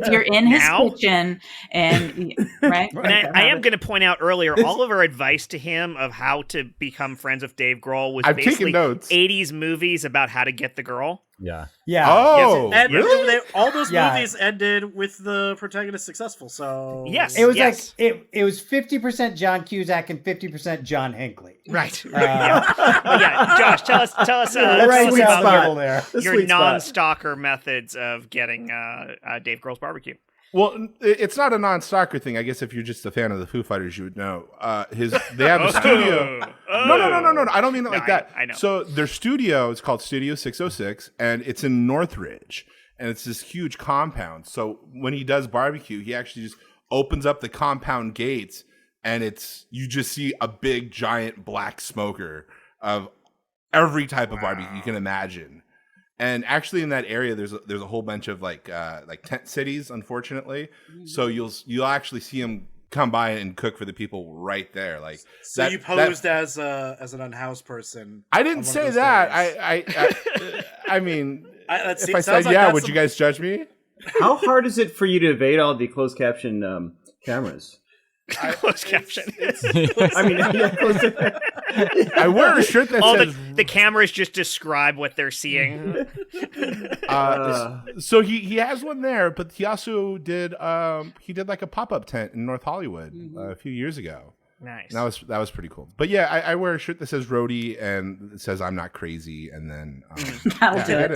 you're in his kitchen and right, and I am going to point out earlier, all of our advice to him of how to become friends with Dave Grohl was basically 80s movies about how to get the girl. Yeah. Oh, yes. And really? All those movies ended with the protagonist successful. So yes, it was it was 50% John Cusack and 50% John Hinckley. Right. Josh, tell us about your non-stalker methods of getting Dave Grohl's barbecue. Well, it's not a non-stalker thing. I guess if you're just a fan of the Foo Fighters, you would know. They have a studio. No. I don't mean it like that. I know. So their studio is called Studio 606, and it's in Northridge, and it's this huge compound. So when he does barbecue, he actually just opens up the compound gates, and you just see a big, giant black smoker of every type of barbecue you can imagine. And actually, in that area, there's a whole bunch of like tent cities, unfortunately. So you'll actually see them come by and cook for the people right there. Like, so you posed as an unhoused person. I didn't say that. I mean, if I said would you guys judge me? How hard is it for you to evade all the closed caption cameras? Closed caption. I wear a shirt that says the cameras just describe what they're seeing. So he has one there, but he also did like a pop-up tent in North Hollywood a few years ago. Nice. And that was pretty cool. But yeah, I wear a shirt that says Roadie and it says I'm not crazy, and then that'll do it.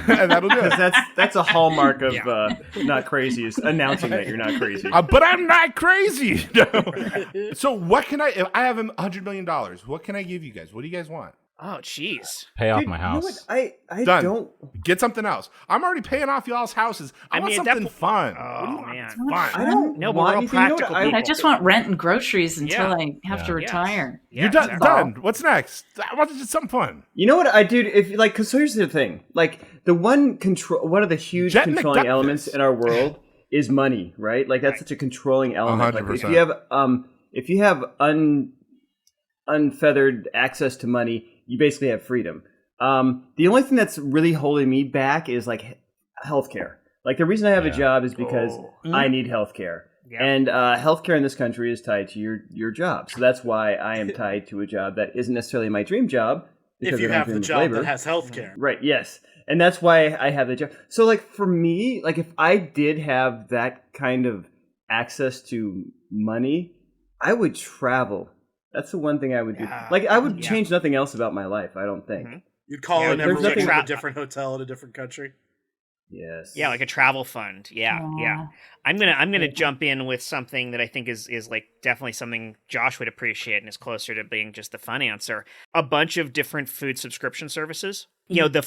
That'll do it. That's a hallmark of not crazy, is announcing that you're not crazy. But I'm not crazy. No. So what can if I have $100 million, what can I give you guys? What do you guys want? Oh, jeez. Pay off my house. You know what? I Done. don't get something else. I'm already paying off y'all's houses. I want something fun. Oh, man. Fun. I don't know, but we're all practical people. I just want rent and groceries until I have to retire. You're done. Done. What's next? I want something fun. You know what I do? Because here's the thing. Like, one of the huge controlling elements in our world is money, right? Like, that's such a controlling element. 100%. Like, if you have unfeathered access to money, you basically have freedom. The only thing that's really holding me back is like healthcare. Like the reason I have a job is because I need healthcare. Yeah. And healthcare in this country is tied to your job. So that's why I am tied to a job that isn't necessarily my dream job. If you have the job that has healthcare. Right, yes. And that's why I have the job. So like for me, like if I did have that kind of access to money, I would travel. That's the one thing I would do. Like I would change nothing else about my life, I don't think. You'd call in every week from a different hotel in a different country. Yes. Yeah, like a travel fund. Yeah. I'm gonna jump in with something that I think is like definitely something Josh would appreciate and is closer to being just the fun answer. A bunch of different food subscription services. You know,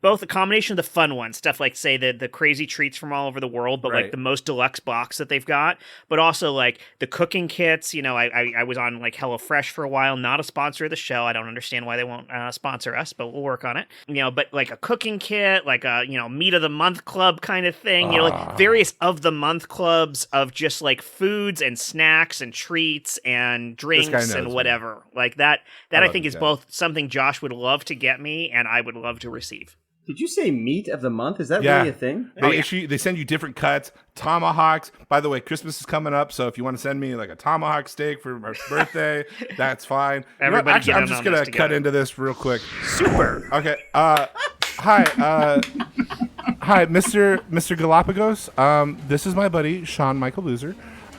both the combination of the fun ones, stuff like say the crazy treats from all over the world, but like the most deluxe box that they've got, but also like the cooking kits. You know, I was on like HelloFresh for a while, not a sponsor of the show. I don't understand why they won't sponsor us, but we'll work on it. You know, but like a cooking kit, like a meat of the month club kind of thing. You know, like various of the month clubs of just like foods and snacks and treats and drinks and whatever. Like that I think is both something Josh would love to get me and I would love to receive. Did you say meat of the month? Is that really a thing? They send you different cuts, tomahawks. By the way, Christmas is coming up, so if you want to send me like a tomahawk steak for my birthday, that's fine. Everybody, actually, I'm just gonna cut into this real quick. Super. Okay. Hi, Mr. Galapagos. This is my buddy Sean Michael Loser.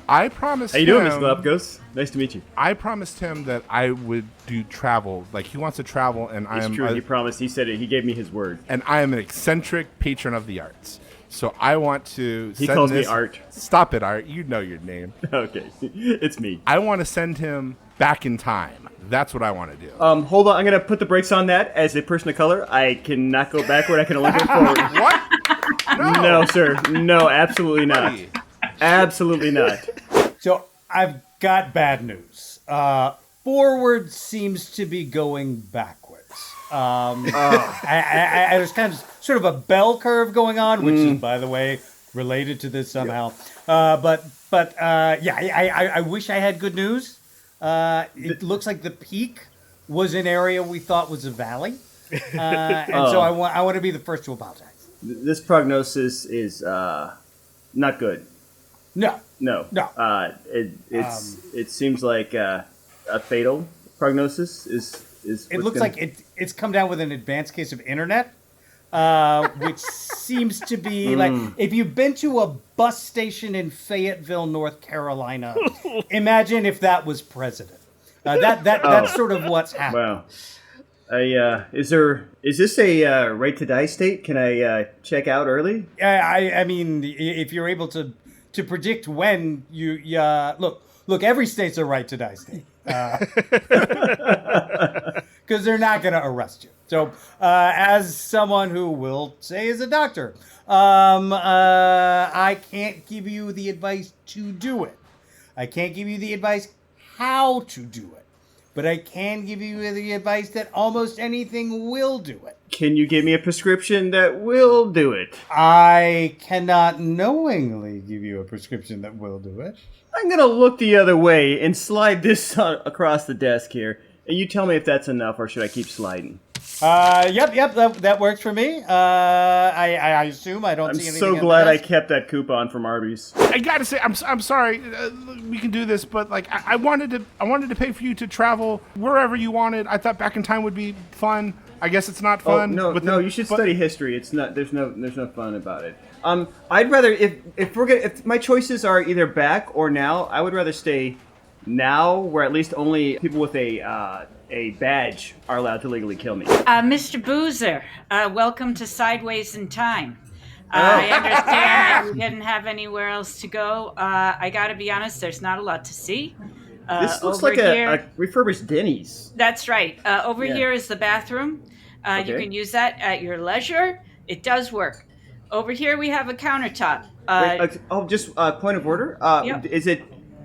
I promised. How you doing, Mr. Galapagos? Nice to meet you. I promised him that I would do travel. Like he wants to travel, and it's true. He promised. He said it. He gave me his word. And I am an eccentric patron of the arts. So I want to. He calls me Art. Stop it, Art. You know your name. Okay, it's me. I want to send him back in time. That's what I want to do. Hold on. I'm gonna put the brakes on that. As a person of color, I cannot go backward. I can only go forward. What? No, sir. No, absolutely not. Absolutely not. So I've got bad news. Forward seems to be going backwards. There's kind of sort of a bell curve going on, which is, by the way, related to this somehow. But I wish I had good news. It looks like the peak was an area we thought was a valley, so I want to be the first to apologize. This prognosis is not good. No. It seems like a fatal prognosis is. It looks like it's come down with an advanced case of internet, which seems to be like if you've been to a bus station in Fayetteville, North Carolina, imagine if that was president. That's sort of what's happening. Wow. Is this a right to die state? Can I check out early? I mean, if you're able to predict when you look, every state's a right to die state because they're not going to arrest you. So, as someone who will say is a doctor, I can't give you the advice to do it. I can't give you the advice how to do it, but I can give you the advice that almost anything will do it. Can you give me a prescription that will do it? I cannot knowingly give you a prescription that will do it. I'm going to look the other way and slide this across the desk here. And you tell me if that's enough or should I keep sliding? Yep, that works for me. I assume I don't see anything. I'm so glad I kept that coupon from Arby's. I gotta say, I'm sorry. We can do this, but like I wanted to pay for you to travel wherever you wanted. I thought back in time would be fun. I guess it's not fun. No, you should study history. It's not. There's no fun about it. I'd rather if my choices are either back or now, I would rather stay now, where at least only people with a badge are allowed to legally kill me. Mr. Boozer, welcome to Sideways in Time. I understand that you didn't have anywhere else to go. I got to be honest, there's not a lot to see. This looks like a refurbished Denny's. That's right. Over here is the bathroom. Okay. You can use that at your leisure. It does work. Over here we have a countertop. Just point of order. Yep.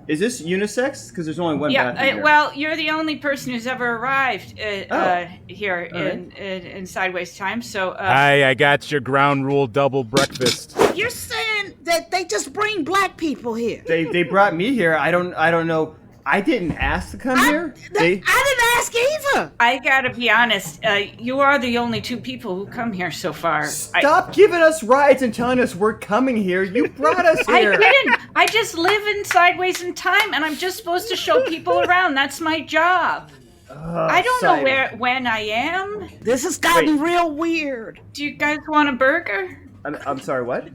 Is this unisex? Because there's only one bathroom here. Well, you're the only person who's ever arrived here in Sideways Time. So. Hi, I got your ground rule double breakfast. You're saying that they just bring black people here? They brought me here. I don't know. I didn't ask to come here. I didn't ask either. I gotta be honest. You are the only two people who come here so far. Stop giving us rides and telling us we're coming here. You brought us here. I didn't. I just live in Sideways in Time, and I'm just supposed to show people around. That's my job. I don't know when I am. This has gotten real weird. Do you guys want a burger? I'm sorry, what?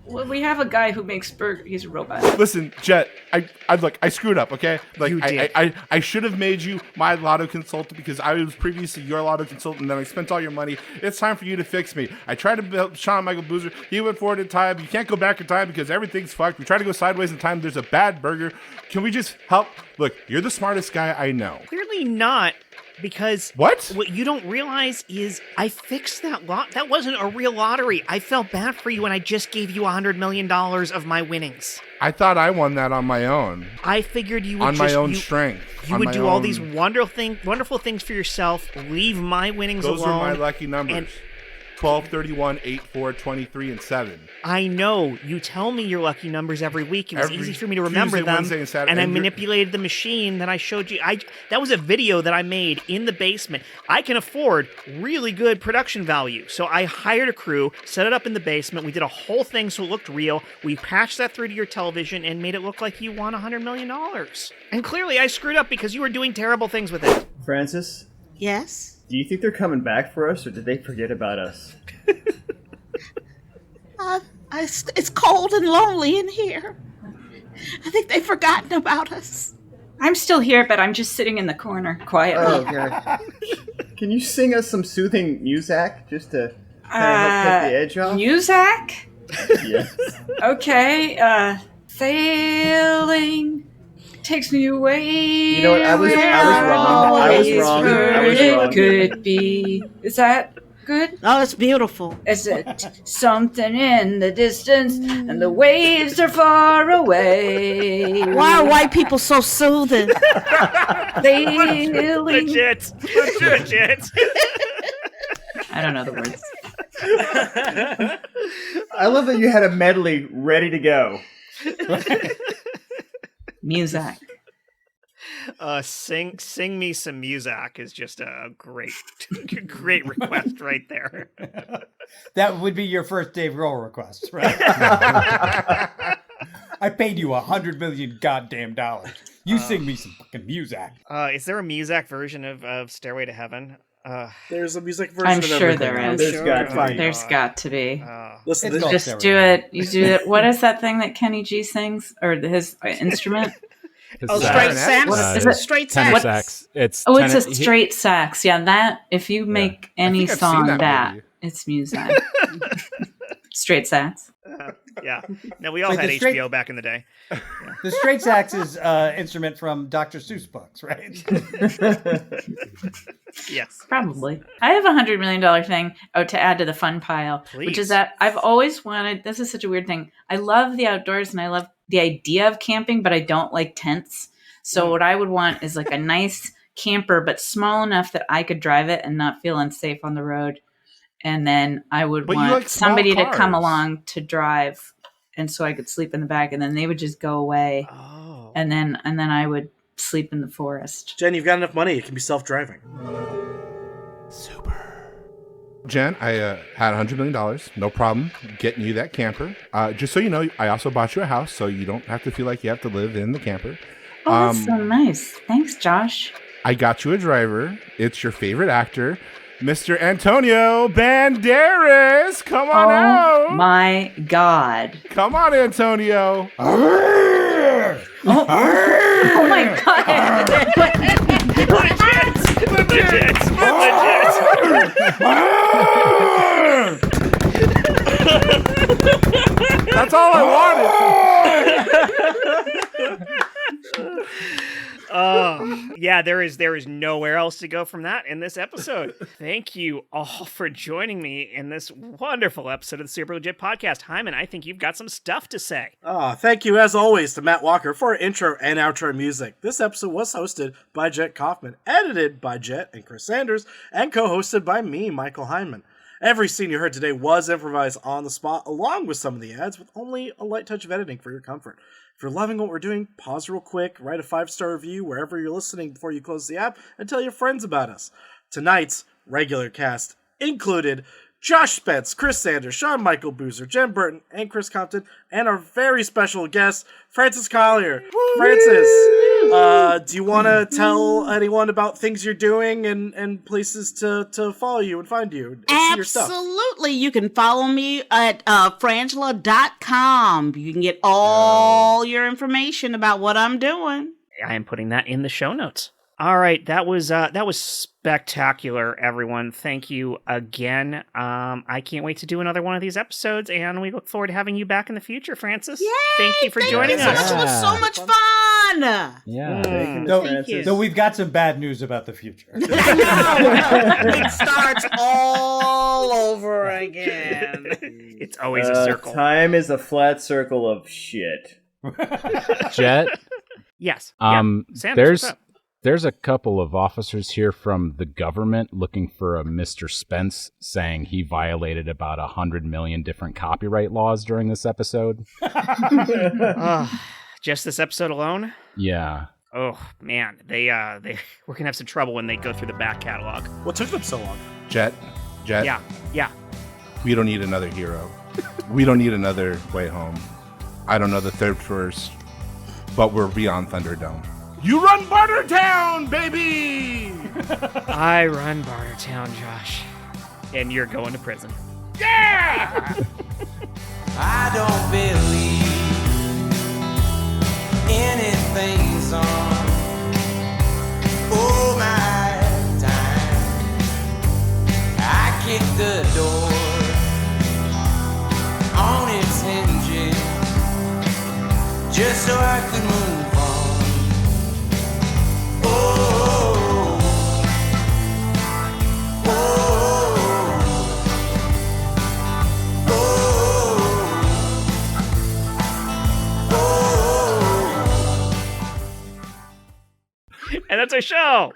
Well, we have a guy who makes burgers. He's a robot. Listen, Jet, I screwed up, okay? Like, You did. I should have made you my lotto consultant because I was previously your lotto consultant, and then I spent all your money. It's time for you to fix me. I tried to build Sean Michael Boozer. He went forward in time. You can't go back in time because everything's fucked. We try to go sideways in time. There's a bad burger. Can we just help? Look, you're the smartest guy I know. Clearly not, because What you don't realize is I fixed that lot. That wasn't a real lottery. I felt bad for you when I just gave you $100 million of my winnings. I thought I won that on my own. I figured you would On my own strength. You would do all these wonderful things for yourself. Leave my winnings alone. Those are my lucky numbers. 12, 31, 8, 4, 23, and 7. I know. You tell me your lucky numbers every week. It was easy for me to remember Tuesday, them. Wednesday, and Saturday. I manipulated the machine that I showed you. That was a video that I made in the basement. I can afford really good production value. So I hired a crew, set it up in the basement. We did a whole thing so it looked real. We patched that through to your television and made it look like you won $100 million. And clearly I screwed up because you were doing terrible things with it. Francis? Yes? Do you think they're coming back for us, or did they forget about us? It's cold and lonely in here. I think they've forgotten about us. I'm still here, but I'm just sitting in the corner quietly. Oh, God. Can you sing us some soothing music just to help take the edge off? Music? Yes. Okay, sailing takes me away. You know what? I was wrong. It could be. Is that good? Oh, it's beautiful. Is it something in the distance and the waves are far away? Why are white people so soothing? Sailing. Legit. I don't know the words. I love that you had a medley ready to go. Music. Sing me some music is just a great request right there. That would be your first Dave Grohl request, right? I paid you $100 million goddamn dollars. You sing me some fucking music. Is there a music version of Stairway to Heaven? There's a music version. I'm sure there is. There's got to be. Listen, just do it. You do it. What is that thing that Kenny G sings, or his instrument? Straight sax. Is it straight sax? It's a straight sax. Yeah, that. If you make any song that, it's music. Straight sax. Yeah. No, we all had HBO back in the day. Yeah. The straight sax is instrument from Dr. Seuss books, right? Yes. Probably. I have $100 million thing to add to the fun pile, which is that I've always wanted, this is such a weird thing. I love the outdoors and I love the idea of camping, but I don't like tents. So what I would want is like a nice camper, but small enough that I could drive it and not feel unsafe on the road. And then I would want somebody to come along to drive, and so I could sleep in the back, and then they would just go away. Oh. And then I would sleep in the forest. Jen, you've got enough money. It can be self-driving. Super. Jen, I had $100 million. No problem getting you that camper. Just so you know, I also bought you a house, so you don't have to feel like you have to live in the camper. Oh, that's so nice. Thanks, Josh. I got you a driver. It's your favorite actor, Mr. Antonio Banderas. Come on out. Oh, my God. Come on, Antonio. Oh my God. That's all I wanted. Yeah, there is nowhere else to go from that in this episode. Thank you all for joining me in this wonderful episode of the Super Legit Podcast. Hyman, I think you've got some stuff to say. Thank you, as always, to Matt Walker for our intro and outro music. This episode was hosted by Jet Kaufman, edited by Jet and Chris Sanders, and co-hosted by me, Michael Heiman. Every scene you heard today was improvised on the spot, along with some of the ads, with only a light touch of editing for your comfort. If you're loving what we're doing, pause real quick, write a 5-star review wherever you're listening before you close the app, and tell your friends about us. Tonight's regular cast included Josh Spence, Chris Sanders, Sean Michael Boozer, Jen Burton, and Chris Compton, and our very special guest, Frances Callier. Frances, do you want to tell anyone about things you're doing and places to follow you and find you and see your stuff? Absolutely. You can follow me at frangela.com. You can get all your information about what I'm doing. I am putting that in the show notes. All right, that was spectacular, everyone. Thank you again. I can't wait to do another one of these episodes, and we look forward to having you back in the future, Frances. Yay! Thank you for joining us. It was so much fun. Yeah. Thank you. So we've got some bad news about the future. It starts all over again. It's always a circle. Time is a flat circle of shit. Jet? Yes. Sanders, what's up? There's a couple of officers here from the government looking for a Mr. Spence, saying he violated about 100 million different copyright laws during this episode. Just this episode alone? Yeah. Oh man, we're gonna have some trouble when they go through the back catalog. What took them so long? Jet. Yeah. We don't need another hero. We don't need another Way Home. I don't know the third first, but we're beyond Thunderdome. You run Bartertown, baby! I run Bartertown, Josh. And you're going to prison. Yeah! I don't believe anything's on. Oh, my time. I kicked the door on its hinges just so I could move on. And that's our show.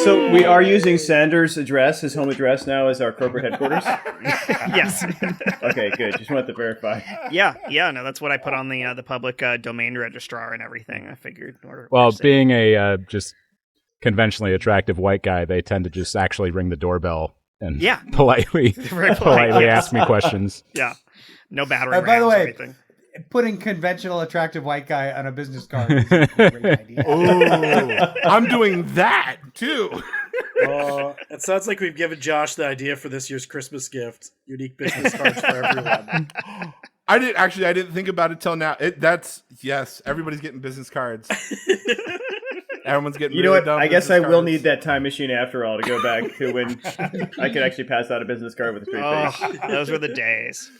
So we are using Sanders' address, his home address now, as our corporate headquarters? Yes. Okay, good. Just wanted to verify. Yeah. No, that's what I put on the public domain registrar and everything. I figured. Well, being a just conventionally attractive white guy, they tend to just actually ring the doorbell and politely ask me questions. Yeah. No battery. By the way, or anything. Putting conventional attractive white guy on a business card is a great idea. Oh, I'm doing that too. It sounds like we've given Josh the idea for this year's Christmas gift: unique business cards for everyone. I didn't think about it till now. Everybody's getting business cards. Everyone's getting. You know what? I guess I will need that time machine after all to go back to when I could actually pass out a business card with a straight face. Those were the days.